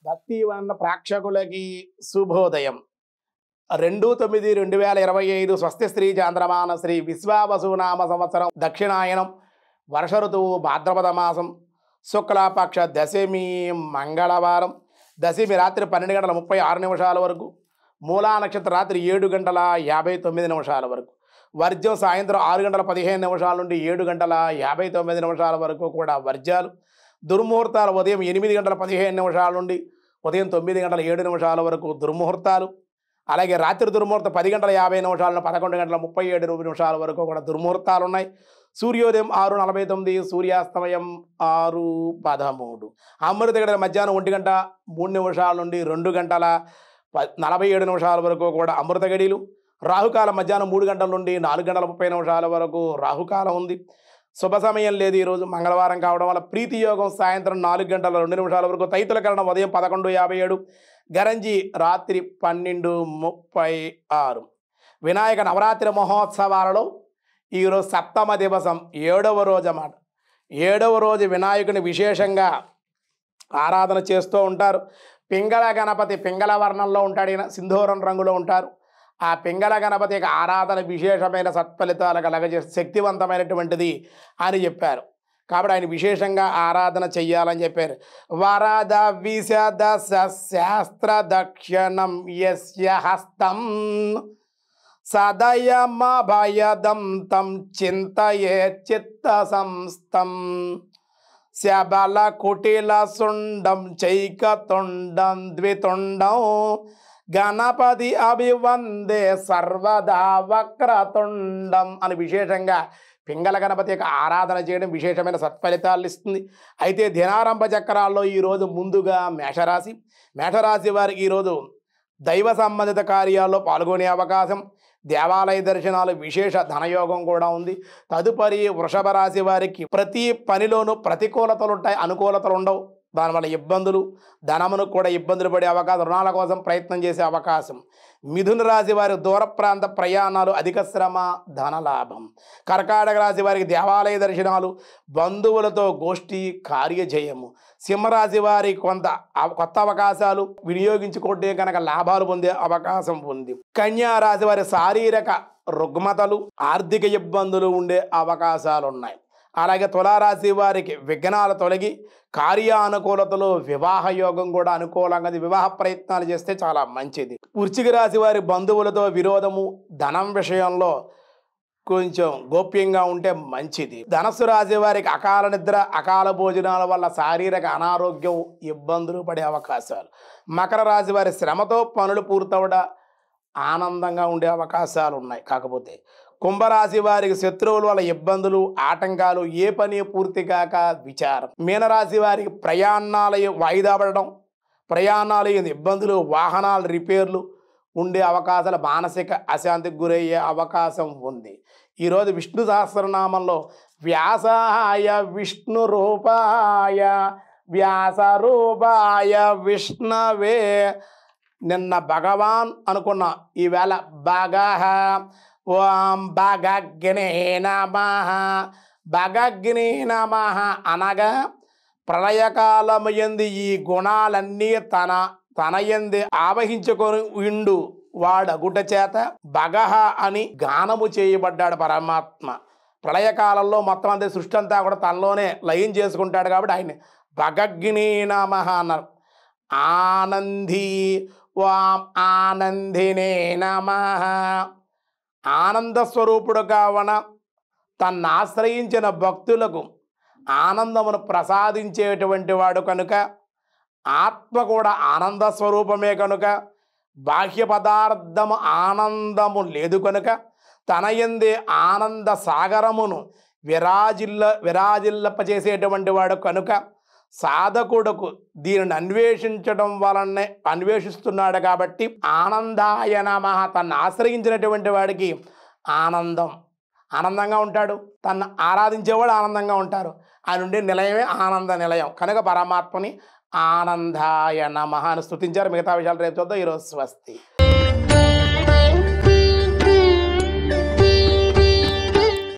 భక్తివన్న ప్రేక్షకులకి శుభోదయం. 2/9/2025 స్వస్తి శ్రీ చాంద్రమాన శ్రీ విశ్వావసునామ సంవత్సరం దక్షిణాయనం వర్ష ఋతువు భాద్రపద మాసం శుక్లపక్ష దశమి మంగళవారం. దశమి రాత్రి 12:36 వరకు, మూలా నక్షత్ర రాత్రి 7:59 వరకు, వర్జ్యం సాయంత్రం 6:15 నుండి 7:59 వరకు కూడా వర్జ్యాలు. దుర్ముహూర్తాలు ఉదయం 8:15 నుండి ఉదయం 9:07 వరకు దుర్ముహూర్తాలు. అలాగే రాత్రి దుర్ముహూర్తం 10:50 నుండి 11:37 వరకు కూడా దుర్ముహూర్తాలు ఉన్నాయి. సూర్యోదయం 6:49, సూర్యాస్తమయం 6:13. అమృత గడియలు మధ్యాహ్నం 1:03 నుండి 2:47 వరకు కూడా అమృత గడియలు. రాహుకాలం మధ్యాహ్నం 3 గంటల నుండి 4:30 వరకు రాహుకాలం ఉంది. శుభ సమయం లేదు ఈరోజు, మంగళవారం కావడం వల్ల. ప్రీతి యోగం సాయంత్రం 4:02 వరకు. తైతుల కరణం ఉదయం 11:57, గరంజి రాత్రి 12:36. వినాయక నవరాత్రి మహోత్సవాలలో ఈరోజు సప్తమ దివసం 7వ రోజు అన్నమాట. 7వ రోజు వినాయకుని విశేషంగా ఆరాధన చేస్తూ ఉంటారు. పింగళ గణపతి పింగళ వర్ణంలో ఉంటాడు, ఈయన సింధూరం రంగులో ఉంటారు. ఆ పింగళ గణపతి యొక్క ఆరాధన విశేషమైన సత్ఫలితాలు కలగజేసి శక్తివంతమైనటువంటిది అని చెప్పారు. కాబట్టి ఆయన విశేషంగా ఆరాధన చెయ్యాలని చెప్పారు. వరద విశద శాస్త్ర దక్షిణం యస్య హస్తం సదయమభయదం తం చింతయే చిత్త సంస్థం శబల కుటిల సుండం చైకతుండం ద్వితుండం గణపతి అభివందే సర్వదా వక్రతుండం అని విశేషంగా పింగళ గణపతి యొక్క ఆరాధన చేయడం విశేషమైన సత్ఫలితాలు ఇస్తుంది. అయితే దినారంభ చక్రాల్లో ఈరోజు ముందుగా మేషరాశి వారికి ఈరోజు దైవ సంబంధిత కార్యాల్లో పాల్గొనే అవకాశం, దేవాలయ దర్శనాలు, విశేష ధనయోగం కూడా ఉంది. తదుపరి వృషభ రాశి వారికి ప్రతి పనిలోనూ ప్రతికూలతలు ఉంటాయి, అనుకూలతలు ఉండవు. దానివల్ల ఇబ్బందులు, ధనమును కూడా ఇబ్బందులు పడే అవకాశం, రుణాల కోసం ప్రయత్నం చేసే అవకాశం. మిథున రాశి వారి దూర ప్రాంత ప్రయాణాలు, అధిక శ్రమ, ధనలాభం. కర్కాటక రాశి వారికి దేవాలయ దర్శనాలు, బంధువులతో గోష్ఠి కార్యజయము. సింహరాశి వారి కొత్త అవకాశాలు వినియోగించుకుంటే కనుక లాభాలు పొందే అవకాశం ఉంది. కన్యా రాశి వారి శారీరక రుగ్మతలు, ఆర్థిక ఇబ్బందులు ఉండే అవకాశాలు ఉన్నాయి. అలాగే తులారాశి వారికి విఘ్నాలు తొలగి కార్యానుకూలతలు, వివాహ యోగం కూడా అనుకూలంగా, వివాహ ప్రయత్నాలు చేస్తే చాలా మంచిది. వృశ్చిక రాశి వారి బంధువులతో విరోధము, ధనం విషయంలో కొంచెం గోప్యంగా ఉంటే మంచిది. ధనస్సు రాశి వారికి అకాల నిద్ర, అకాల భోజనాల వల్ల శారీరక అనారోగ్యం, ఇబ్బందులు పడే అవకాశాలు. మకర రాశి వారి శ్రమతో పనులు పూర్తవడ ఆనందంగా ఉండే అవకాశాలు ఉన్నాయి. కాకపోతే కుంభరాశి వారికి శత్రువుల వల్ల ఇబ్బందులు, ఆటంకాలు, ఏ పని పూర్తి కాక విచారం. మీనరాశి వారికి ప్రయాణాలు వాయిదా పడడం, ప్రయాణాలు ఇబ్బందులు, వాహనాలు రిపేర్లు ఉండే అవకాశాలు, మానసిక అశాంతికి గురయ్యే అవకాశం ఉంది. ఈరోజు విష్ణు సహస్రనామంలో వ్యాసాయ విష్ణు రూపాయ వ్యాస రూపాయ విష్ణవే, నిన్న భగవాన్ అనుకున్న ఈవేళ భగః ఓం భగగ్నే నమః భగగ్నే నమః అనగా ప్రళయకాలము యందు ఈ గుణాలన్నీ తన యందు ఆవహించుకొని ఉండు వాడగుట చేత భగః అని గానము చేయబడ్డాడు పరమాత్మ. ప్రళయకాలంలో మొత్తం అంతే సృష్టి అంతా కూడా తనలోనే లయం చేసుకుంటాడు కాబట్టి ఆయన భగగ్నే నమః అన్నారు. ఆనంది ఓం ఆనందినే నమః, ఆనంద స్వరూపుడు కావన తన్ను ఆశ్రయించిన భక్తులకు ఆనందమును ప్రసాదించేటువంటి వాడు కనుక, ఆత్మ కూడా ఆనంద స్వరూపమే కనుక, బాహ్య పదార్థము ఆనందము లేదు కనుక తన యందే ఆనంద సాగరమును విరాజిల్లపచేసేటువంటి వాడు కనుక సాధకుడుకు దీనిని అన్వేషించడం వలనే అన్వేషిస్తున్నాడు. కాబట్టి ఆనందాయ నమః, తను ఆశ్రయించినటువంటి వాడికి ఆనందంగా ఉంటాడు. తను ఆరాధించేవాడు ఆనందంగా ఉంటారు. ఆయన ఉండే నిలయమే ఆనంద నిలయం కనుక పరమాత్మని ఆనందాయ నమః అని స్తుతించారు. మిగతా విషయాలు రేపు చూద్దాం. ఈరోజు స్వస్తి.